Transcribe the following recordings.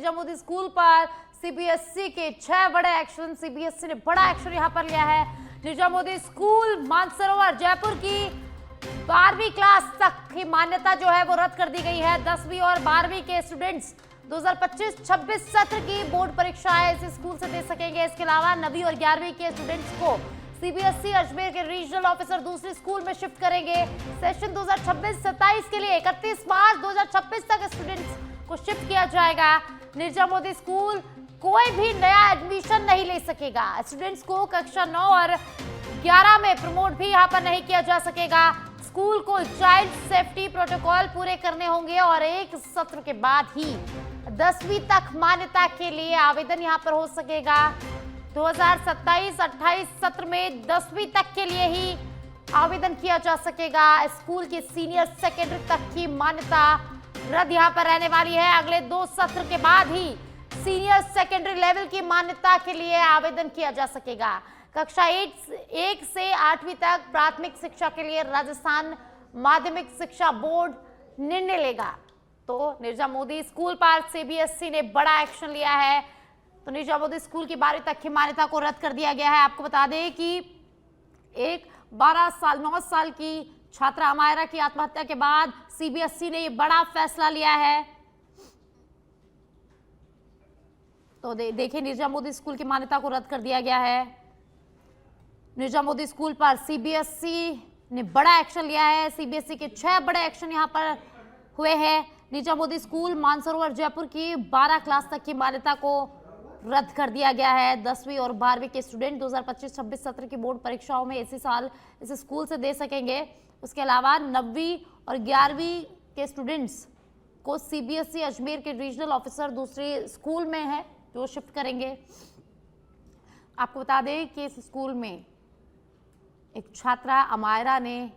निजाम Modi school पर CBSE के 6 बड़े एक्शन। सीबीएसई ने बड़ा एक्शन यहां पर लिया है। निजाम मोदी स्कूल मानसरोवर जयपुर की 12वीं क्लास तक की मान्यता जो है वो रद्द कर दी गई है। 10वीं और 12वीं के स्टूडेंट्स 2025-26 सत्र की बोर्ड परीक्षाएं इस स्कूल से दे सकेंगे। इसके अलावा 9वीं और 11वीं के स्टूडेंट्स को सीबीएसई अजमेर के रीजनल ऑफिसर दूसरे स्कूल में शिफ्ट करेंगे। सेशन 2026-27 के लिए 31 मार्च 2026 तक स्टूडेंट्स को शिफ्ट किया जाएगा। निजाम मोदी स्कूल कोई भी नया एडमिशन नहीं ले सकेगा। स्टूडेंट्स को कक्षा 9 और 11 में प्रमोट भी यहाँ पर नहीं किया जा सकेगा। स्कूल को चाइल्ड सेफ्टी प्रोटोकॉल पूरे करने होंगे और एक सत्र के बाद ही 10वीं तक मान्यता के लिए आवेदन यहाँ पर हो सकेगा। 2027-28 सत्र में 10वीं तक के लिए ही आवेदन किया जा सकेगा। स्कूल की सीनियर सेकेंडरी तक की मान्यता रद्द यहाँ पर रहने वाली है। अगले 2 सत्र के बाद ही सीनियर सेकेंडरी लेवल की मान्यता के लिए आवेदन किया जा सकेगा। कक्षा 1 से 8वीं तक प्राथमिक शिक्षा के लिए राजस्थान माध्यमिक शिक्षा बोर्ड निर्णय लेगा। तो निजाम मोदी स्कूल पर सीबीएसई ने बड़ा एक्शन लिया है। तो निजाम मोदी स्कूल की 12वीं तक की मान्यता को रद्द कर दिया गया है। आपको बता दें कि एक 9 साल की छात्रा अमायरा की आत्महत्या के बाद सीबीएसई ने ये बड़ा फैसला लिया है। तो देखिए निजाम मोदी स्कूल की मान्यता को रद्द कर दिया गया है। निजाम मोदी स्कूल पर सीबीएसई ने बड़ा एक्शन लिया है। सीबीएसई के 6 बड़े एक्शन यहां पर हुए हैं। निजाम मोदी स्कूल मानसरोवर जयपुर की 12 क्लास तक की मान्यता को रद्द कर दिया गया है। 10वीं और 12वीं के स्टूडेंट 2025-26 सत्र की बोर्ड परीक्षाओं में इसी साल इस स्कूल से दे सकेंगे। उसके अलावा 9वीं और 11वीं के स्टूडेंट्स को सीबीएसई अजमेर के रीजनल ऑफिसर दूसरे स्कूल में है जो शिफ्ट करेंगे। आपको बता दें कि इस स्कूल में एक छात्रा अमायरा ने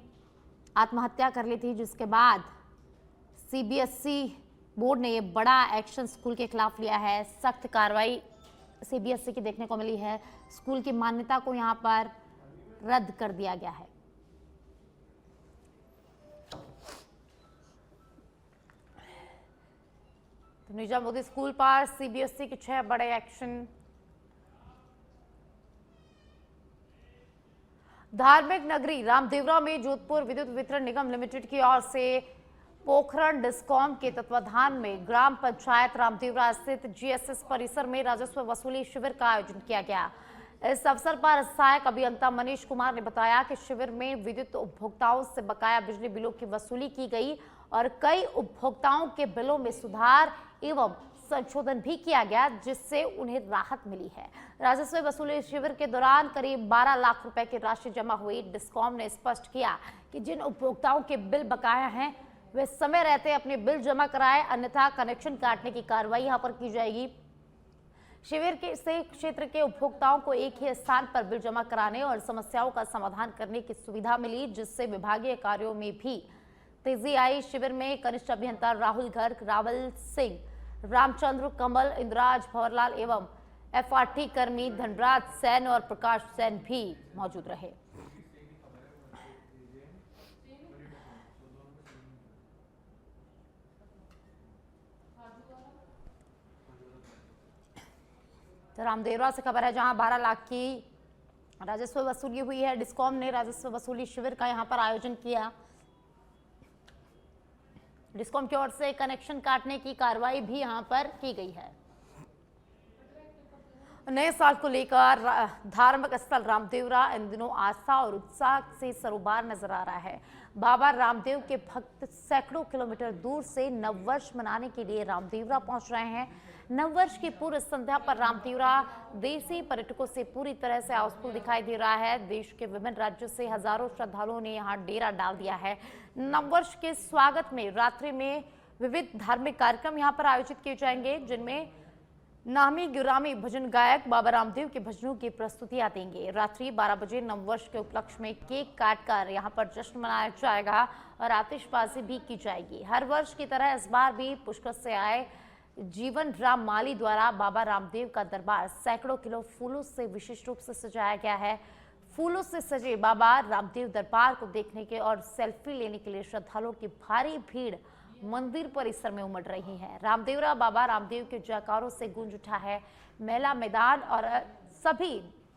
आत्महत्या कर ली थी, जिसके बाद सीबीएसई बोर्ड ने ये बड़ा एक्शन स्कूल के खिलाफ लिया है। सख्त कार्रवाई सीबीएसई की देखने को मिली है। स्कूल की मान्यता को यहां पर रद्द कर दिया गया है। तो निजाम मोदी स्कूल पर सीबीएसई के 6 बड़े एक्शन। धार्मिक नगरी रामदेवरा में जोधपुर विद्युत वितरण निगम लिमिटेड की ओर से पोखरण डिस्कॉम के तत्वाधान में ग्राम पंचायत रामदेवरा स्थित जीएसएस परिसर में राजस्व वसूली शिविर का आयोजन किया गया। इस अवसर पर सहायक अभियंता मनीष कुमार ने बताया कि शिविर में विद्युत उपभोक्ताओं से बकाया बिजली बिलों की वसूली की गई और कई उपभोक्ताओं के बिलों में सुधार एवं संशोधन भी किया गया, जिससे उन्हें राहत मिली है। राजस्व वसूली शिविर के दौरान करीब 12 लाख रुपए की राशि जमा हुई। डिस्कॉम ने स्पष्ट किया कि जिन उपभोक्ताओं के बिल बकाया हैं वे समय रहते अपने बिल जमा कराए, अन्यथा कनेक्शन काटने की कार्रवाई यहां पर की जाएगी। शिविर के से क्षेत्र के उपभोक्ताओं को एक ही स्थान पर बिल जमा कराने और समस्याओं का समाधान करने की सुविधा मिली, जिससे विभागीय कार्यों में भी तेजी आई। शिविर में कनिष्ठ अभियंता राहुल गर्ग, रावल सिंह, रामचंद्र, कमल, इंद्राज, भंवरलाल एवं एफआरटी कर्मी धनराज सैन और प्रकाश सैन भी मौजूद रहे। तो रामदेवरा से खबर है, जहां 12 लाख की राजस्व वसूली हुई है। डिस्कॉम ने राजस्व वसूली शिविर का यहां पर आयोजन किया। डिस्कॉम की ओर से कनेक्शन काटने की कार्रवाई भी यहां पर की गई है। नए साल को लेकर धार्मिक स्थल रामदेवरा इन दिनों आस्था और उत्साह से सरोबार नजर आ रहा है। बाबा रामदेव के भक्त सैकड़ों किलोमीटर दूर से नववर्ष मनाने के लिए रामदेवरा पहुंच रहे हैं। नववर्ष की पूर्व संध्या पर रामदेवरा देशी पर्यटकों से पूरी तरह से हाउसफुल दिखाई दे रहा है। देश के विभिन्न राज्यों से हजारों श्रद्धालुओं ने यहां डेरा डाल दिया है। नववर्ष के स्वागत में रात्रि में विविध धार्मिक कार्यक्रम यहां पर आयोजित किए जाएंगे, जिनमें नामी गिरामी भजन गायक बाबा रामदेव के भजनों की प्रस्तुतियां देंगे। रात्रि 12 बजे नववर्ष के उपलक्ष्य में केक काटकर यहां पर जश्न मनाया जाएगा और आतिशबाजी भी की जाएगी। हर वर्ष की तरह इस बार भी पुष्कर से आए जीवन राम माली द्वारा बाबा रामदेव का दरबार सैकड़ों किलो फूलों से विशिष्ट रूप से सजाया गया है। फूलों से सजे बाबा रामदेव दरबार को देखने के और सेल्फी लेने के लिए श्रद्धालुओं की भारी भीड़ मंदिर परिसर में उमड़ रही है। रामदेवरा बाबा रामदेव के जयकारों से गूंज उठा है मेला मैदान और सभी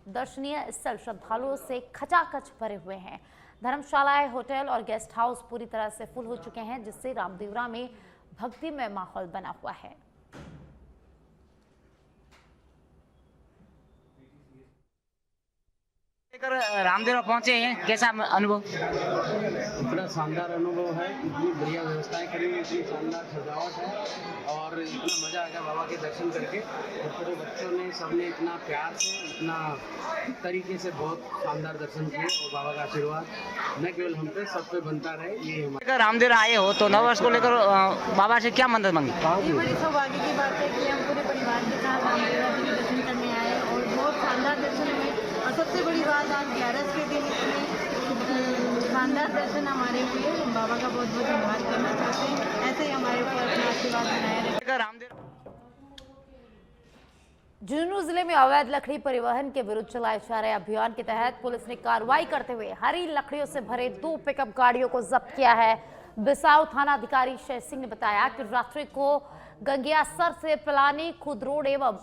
दर्शनीय स्थल श्रद्धालुओं से खचाखच भरे हुए हैं। धर्मशालाएं, होटल और गेस्ट हाउस पूरी तरह से फुल हो चुके हैं, जिससे रामदेवरा में भक्तिमय माहौल बना हुआ है। रामदेवरा पहुंचे हैं, कैसा अनुभव? इतना शानदार अनुभव है, इतनी बढ़िया व्यवस्थाएं करी हुई, इतनी शानदार सजावट है और इतना मज़ा आ गया बाबा के दर्शन करके। और पूरे बच्चों ने सबने इतना प्यार से, इतना तरीके से बहुत शानदार दर्शन किए और बाबा का आशीर्वाद न केवल हम पे, सब पे बनता रहे। ये हमारे रामदेवरा आए हो तो नववर्ष को लेकर बाबा से क्या मदद मांगी? ये बड़ी सौभाग्य की बात है कि हम पूरे परिवार के साथ रामदेवरा जी के दर्शन करने आए और बहुत शानदार दर्शन हुए। और सबसे बड़ी बात, आज 11 के दिन इतने शानदार दर्शन हमारे हुए। बाबा का बहुत बहुत धन्यवाद करना चाहते हैं। ऐसे ही हमारे ऊपर अपना आशीर्वाद बनाए रखें। झुंझुनू जिले में अवैध लकड़ी परिवहन के विरुद्ध चलाए जा रहे अभियान के तहत पुलिस ने कार्रवाई करते हुए हरी लकड़ियों से भरे 2 पिकअप गाड़ियों को जब्त किया है। बिसाऊ थाना अधिकारी शेष सिंह ने बताया कि रात्रि को गंगियासर से पिलानी खुद रोड एवं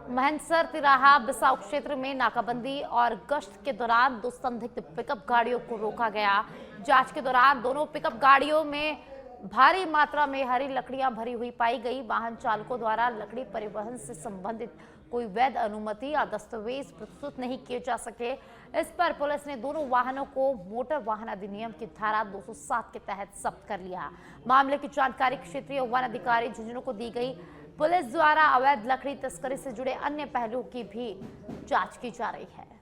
महनसर तिराहा बिसाऊ क्षेत्र में नाकाबंदी और गश्त के दौरान 2 संदिग्ध पिकअप गाड़ियों को रोका गया। जांच के दौरान दोनों पिकअप गाड़ियों में भारी मात्रा में हरी लकड़ियां भरी हुई पाई गई। वाहन चालकों द्वारा लकड़ी परिवहन से संबंधित कोई वैध अनुमति या दस्तावेज प्रस्तुत नहीं किए जा सके। इस पर पुलिस ने दोनों वाहनों को मोटर वाहन अधिनियम की धारा 207 के तहत जब्त कर लिया। मामले की जानकारी क्षेत्रीय वन अधिकारी झुंझुनू को दी गई। पुलिस द्वारा अवैध लकड़ी तस्करी से जुड़े अन्य पहलुओं की भी जांच की जा रही है।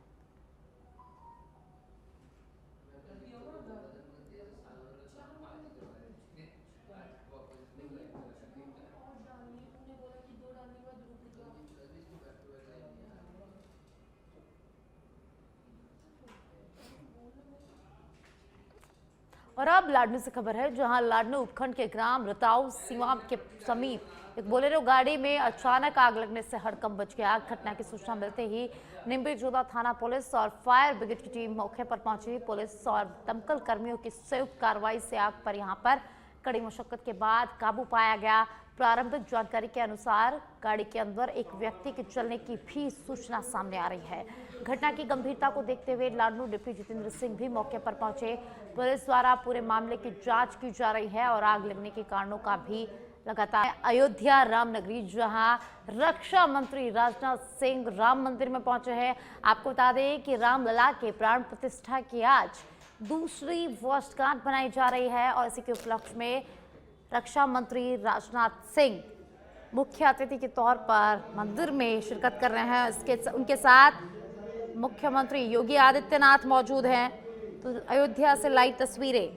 और अब लाडनू से खबर है, जहां लाडनू उपखंड के ग्राम रताऊ सीमा के समीप एक बोलेरो गाड़ी में अचानक आग लगने से हड़कंप मच गया। घटना की सूचना मिलते ही निम्बीजोदा थाना पुलिस और फायर ब्रिगेड की टीम मौके पर पहुंची। पुलिस और दमकल कर्मियों की संयुक्त कार्रवाई से आग पर यहां पर कड़ी मशक्कत के बाद काबू पाया गया। प्रारंभिक जानकारी के अनुसार गाड़ी के अंदर एक व्यक्ति के चलने की भी सूचना सामने आ रही है। घटना की गंभीरता को देखते हुए लाडनू डिप्टी जितेंद्र सिंह भी मौके पर पहुंचे। पुलिस द्वारा पूरे मामले की जांच की जा रही है और आग लगने के कारणों का भी लगातार। अयोध्या रामनगरी, जहां रक्षा मंत्री राजनाथ सिंह राम मंदिर में पहुंचे हैं। आपको बता दें कि रामलला के प्राण प्रतिष्ठा की आज दूसरी वर्षगांठ बनाई जा रही है और इसी के उपलक्ष्य में रक्षा मंत्री राजनाथ सिंह मुख्य अतिथि के तौर पर मंदिर में शिरकत कर रहे हैं। उनके साथ मुख्यमंत्री योगी आदित्यनाथ मौजूद हैं। तो अयोध्या से लाइव तस्वीरें।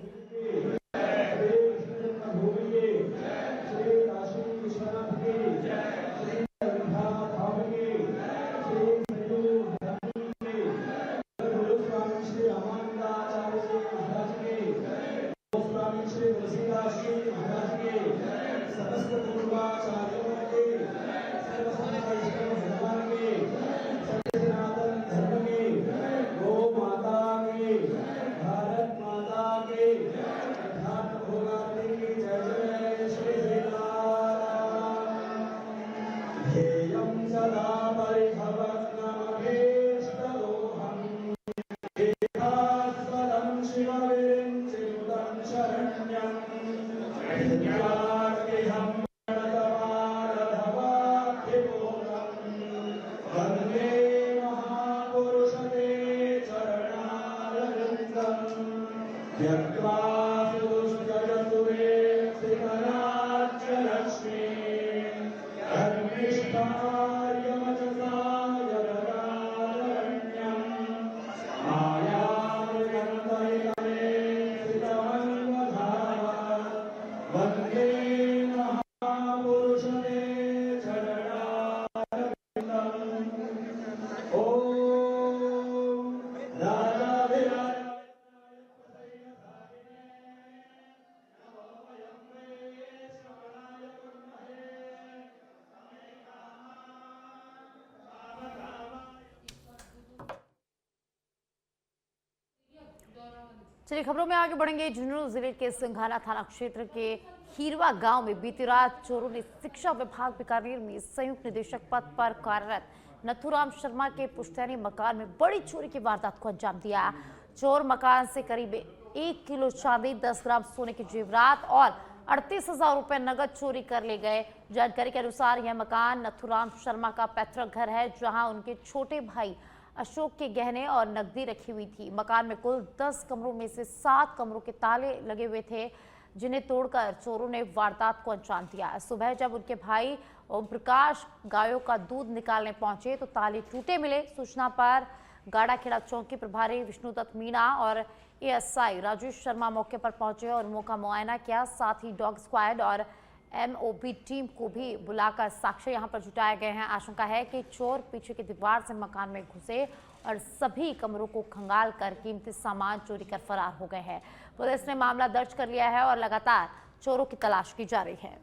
चलिए खबरों में आगे बढ़ेंगे। झुंझुनू जिले के सिंघाना थाना क्षेत्र के खीरवा गांव में बीती रात चोरों ने शिक्षा विभाग बीकानेर में संयुक्त निदेशक पद पर कार्यरत नथुराम शर्मा के पुश्तैनी मकान में बड़ी चोरी की वारदात को अंजाम दिया। चोर मकान से करीब 1 किलो चांदी, 10 ग्राम सोने के जेवरात और 38,000 रुपए नगद चोरी कर ले गए। जानकारी के अनुसार यह मकान नथुराम शर्मा का पैतृक घर है, जहां उनके छोटे भाई अशोक के गहने और नकदी रखी हुई थी। मकान में कुल 10 कमरों में से 7 कमरों के ताले लगे हुए थे, जिन्हें तोड़कर चोरों ने वारदात को अंजाम दिया। सुबह जब उनके भाई ओम प्रकाश गायों का दूध निकालने पहुंचे तो ताले टूटे मिले। सूचना पर गाड़ाखेड़ा चौकी प्रभारी विष्णुदत्त मीणा और एएसआई राजेश शर्मा मौके पर पहुंचे और मौका मुआयना किया। साथ ही डॉग स्क्वाड और एमओबी टीम को भी बुलाकर साक्ष्य यहां पर जुटाए गए हैं। आशंका है कि चोर पीछे की दीवार से मकान में घुसे और सभी कमरों को खंगाल कर कीमती सामान चोरी कर फरार हो गए हैं। पुलिस ने मामला दर्ज कर लिया है और लगातार चोरों की तलाश की जा रही है।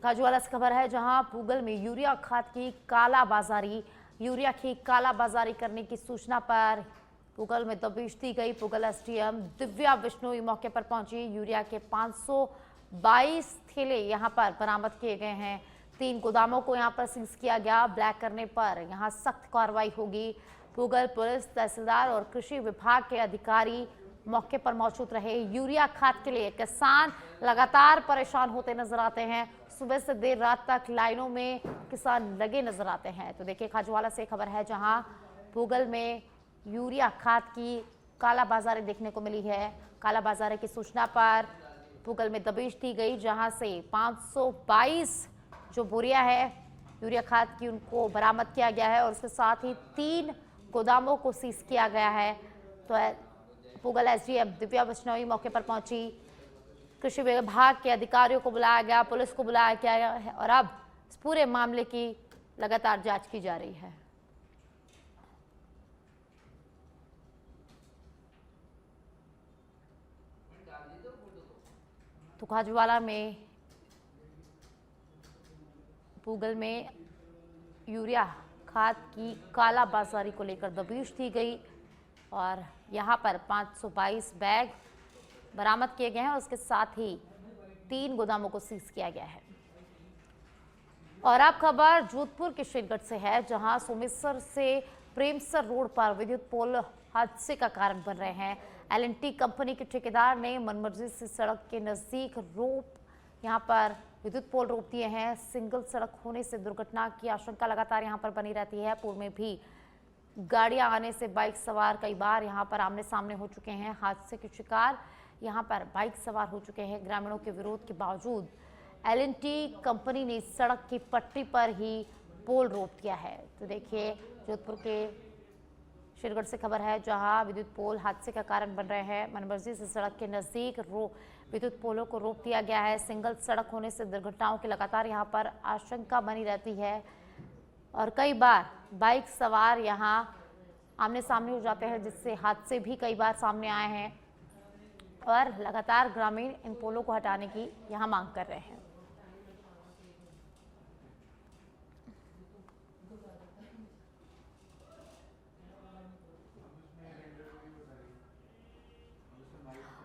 काजूवाला से खबर है, जहां पूगल में यूरिया खाद की कालाबाजारी करने की सूचना पर पूगल में दबिश दी गई। पूगल एसडीएम दिव्या बिश्नोई मौके पर पहुंची। यूरिया के 522 थैले यहां पर बरामद किए गए हैं। 3 गोदामों को यहां पर सीज किया गया। ब्लैक करने पर यहां सख्त कार्रवाई होगी। पूगल पुलिस, तहसीलदार और कृषि विभाग के अधिकारी मौके पर मौजूद रहे। यूरिया खाद के लिए किसान लगातार परेशान होते नजर आते हैं। सुबह से देर रात तक लाइनों में किसान लगे नजर आते हैं। तो देखिए, खाजूवाला से खबर है, जहां पूगल में यूरिया खाद की कालाबाजारी देखने को मिली है। कालाबाजारी की सूचना पर पूगल में दबिश दी गई, जहां से 522 जो बोरियां है यूरिया खाद की, उनको बरामद किया गया है और उसके साथ ही 3 गोदामों को सीज किया गया है। तो पूगल एसडीएम दिव्या बिश्नोई मौके पर पहुंची। कृषि विभाग के अधिकारियों को बुलाया गया, पुलिस को बुलाया गया है और अब इस पूरे मामले की लगातार जांच की जा रही है। तो खाजूवाला में पूगल में यूरिया खाद की कालाबाजारी को लेकर दबिश दी गई और यहां पर 522 बैग बरामद किए गए हैं और उसके साथ ही 3 गोदामों को सीज किया गया है। और अब खबर जोधपुर के शेरगढ़ से है, जहां सोमेश्वर से प्रेमसर रोड पर विद्युत पोल हादसे का कारण बन रहे हैं। एल&टी कंपनी के ठेकेदार ने मनमर्जी से सड़क के नजदीक यहां पर विद्युत पोल रोप दिए हैं। सिंगल सड़क होने से दुर्घटना की आशंका लगातार यहां पर बनी रहती है। पूर्व में भी गाड़ियां आने से बाइक सवार कई बार यहां पर आमने सामने हो चुके हैं। हादसे के शिकार यहां पर बाइक सवार हो चुके हैं। ग्रामीणों के विरोध के बावजूद एल&टी कंपनी ने सड़क की पट्टी पर ही पोल रोप दिया है। तो देखिए, जोधपुर के शेरगढ़ से खबर है, जहां विद्युत पोल हादसे का कारण बन रहे हैं। मनमर्जी से सड़क के नजदीक विद्युत पोलों को रोक दिया गया है। सिंगल सड़क होने से दुर्घटनाओं की लगातार यहां पर आशंका बनी रहती है और कई बार बाइक सवार यहां आमने सामने हो जाते हैं, जिससे हादसे भी कई बार सामने आए हैं और लगातार ग्रामीण इन पोलों को हटाने की यहां मांग कर रहे हैं।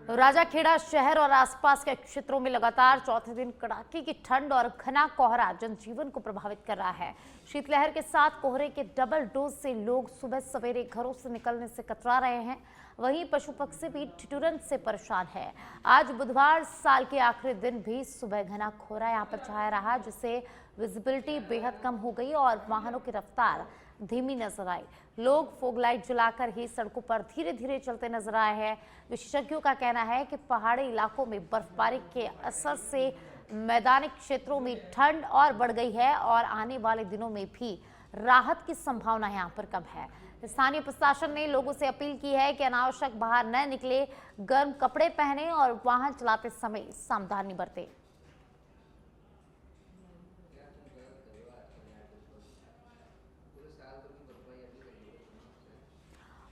राजाखेड़ा शहर और आसपास के क्षेत्रों में लगातार चौथे दिन कड़ाके की ठंड और घना कोहरा जनजीवन को प्रभावित कर रहा है। शीतलहर के साथ कोहरे के डबल डोज से लोग सुबह सवेरे घरों से निकलने से कतरा रहे हैं। वहीं पशु पक्षी भी ठिठुरन से परेशान है। आज बुधवार साल के आखिरी दिन भी सुबह घना कोहरा यहां पर छाया रहा, जिससे विजिबिलिटी बेहद कम हो गई और वाहनों की रफ्तार धीमी नजर आई। लोग फोग लाइट जलाकर ही सड़कों पर धीरे धीरे चलते नजर आए हैं। विशेषज्ञों का कहना है कि पहाड़ी इलाकों में बर्फबारी के असर से मैदानी क्षेत्रों में ठंड और बढ़ गई है और आने वाले दिनों में भी राहत की संभावना यहां पर कम है। स्थानीय प्रशासन ने लोगों से अपील की है कि अनावश्यक बाहर न निकले, गर्म कपड़े पहने और वाहन चलाते समय सावधानी बरतें।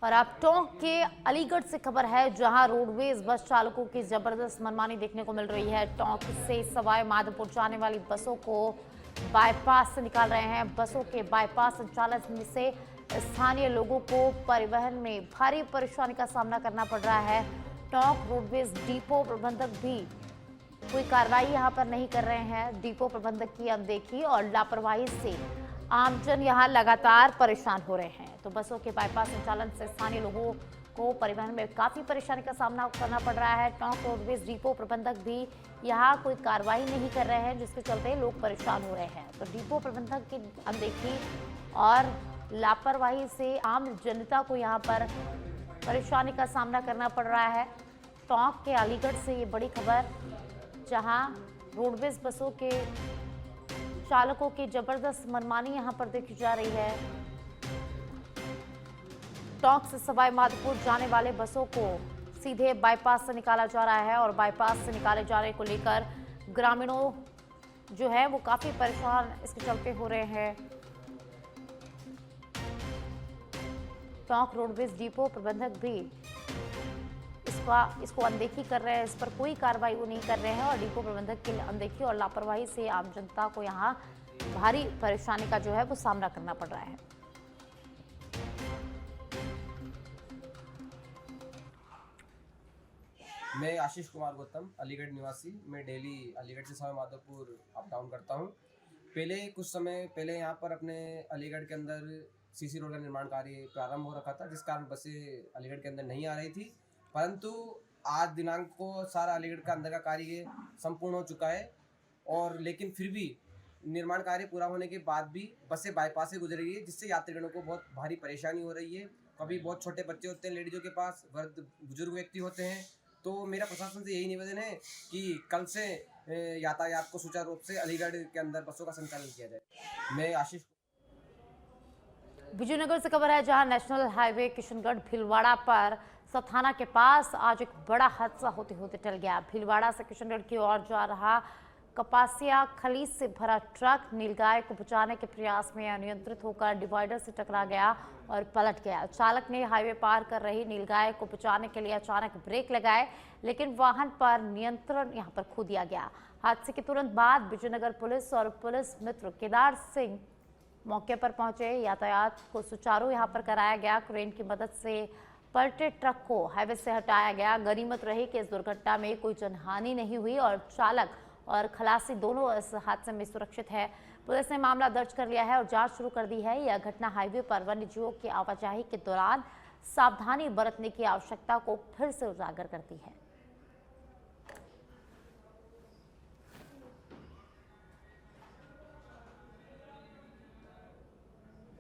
और अब टोंक के अलीगढ़ से खबर है, जहां रोडवेज बस चालकों की जबरदस्त मनमानी देखने को मिल रही है। टोंक से सवाई माधोपुर जाने वाली बसों को बाईपास से निकाल रहे हैं। बसों के बाईपास संचालन से स्थानीय लोगों को परिवहन में भारी परेशानी का सामना करना पड़ रहा है। टोंक रोडवेज डिपो प्रबंधक भी कोई कार्रवाई यहां पर नहीं कर रहे हैं। डिपो प्रबंधक की अनदेखी और लापरवाही से आमजन यहां लगातार परेशान हो रहे हैं। तो बसों के बाईपास संचालन से स्थानीय लोगों को परिवहन में काफी परेशानी का सामना करना पड़ रहा है। टोंक रोडवेज डिपो प्रबंधक भी यहां कोई कार्रवाई नहीं कर रहे हैं, जिसके चलते लोग परेशान हो रहे हैं। तो डिपो प्रबंधक की अनदेखी और लापरवाही से आम जनता को यहां पर परेशानी का सामना करना पड़ रहा है। टोंक के अलीगढ़ से ये बड़ी खबर, जहां रोडवेज बसों के चालकों की जबरदस्त मनमानी यहां पर देखी जा रही है। टोंक से सवाई माधोपुर जाने वाले बसों को सीधे बाईपास से निकाला जा रहा है और बाईपास से निकाले जाने को लेकर ग्रामीणों जो है वो काफी परेशान इसके चलते हो रहे हैं। टोंक रोडवेज डिपो प्रबंधक भी इसको अनदेखी कर रहे हैं, इस पर कोई कार्रवाई वो नहीं कर रहे हैं और डिपो प्रबंधक की अनदेखी और लापरवाही से आम जनता को यहाँ भारी परेशानी का जो है वो सामना करना पड़ रहा है। मैं आशीष कुमार गौतम, अलीगढ़ निवासी। मैं डेली अलीगढ़ से सवाई माधोपुर अप डाउन करता हूँ। पहले कुछ समय पहले यहाँ पर अपने अलीगढ़ के अंदर सीसी रोड का निर्माण कार्य प्रारंभ हो रखा था, जिस कारण बसें अलीगढ़ के अंदर नहीं आ रही थी। परंतु आज दिनांक को सारा अलीगढ़ का अंदर का कार्य संपूर्ण हो चुका है और लेकिन फिर भी निर्माण कार्य पूरा होने के बाद भी बसें बाईपास से गुजर रही है, जिससे यात्रीगणों को बहुत भारी परेशानी हो रही है। कभी बहुत छोटे बच्चे होते हैं लेडीजों के पास, वृद्ध बुजुर्ग व्यक्ति होते हैं। तो मेरा प्रशासन से यही निवेदन है कि कल से यातायात को सुचारू रूप से अलीगढ़ के अंदर बसों का संचालन किया जाए। मैं आशीष। विजयनगर से खबर है, जहां नेशनल हाईवे किशनगढ़ भीलवाड़ा पर सथाना के पास आज एक बड़ा हादसा होते होते टल गया। भीलवाड़ा से किशनगढ़ की ओर जा रहा कपासिया खलीज से भरा ट्रक नीलगाय को बचाने के प्रयास में अनियंत्रित होकर डिवाइडर से टकरा गया और पलट गया। चालक ने हाईवे पार कर रही नीलगाय को बचाने के लिए अचानक ब्रेक लगाए, लेकिन वाहन पर नियंत्रण यहां पर खो दिया गया। हादसे के तुरंत बाद विजयनगर पुलिस और पुलिस मित्र केदार सिंह मौके पर पहुंचे। यातायात को सुचारू यहां पर कराया गया। क्रेन की मदद से पलटे ट्रक को हाईवे से हटाया गया। गनीमत रही कि इस दुर्घटना में कोई जनहानि नहीं हुई और चालक और खलासी दोनों इस हादसे में सुरक्षित है। पुलिस ने मामला दर्ज कर लिया है और जांच शुरू कर दी है। यह घटना हाईवे पर वन्यजीवों की आवाजाही के दौरान सावधानी बरतने की आवश्यकता को फिर से उजागर करती है।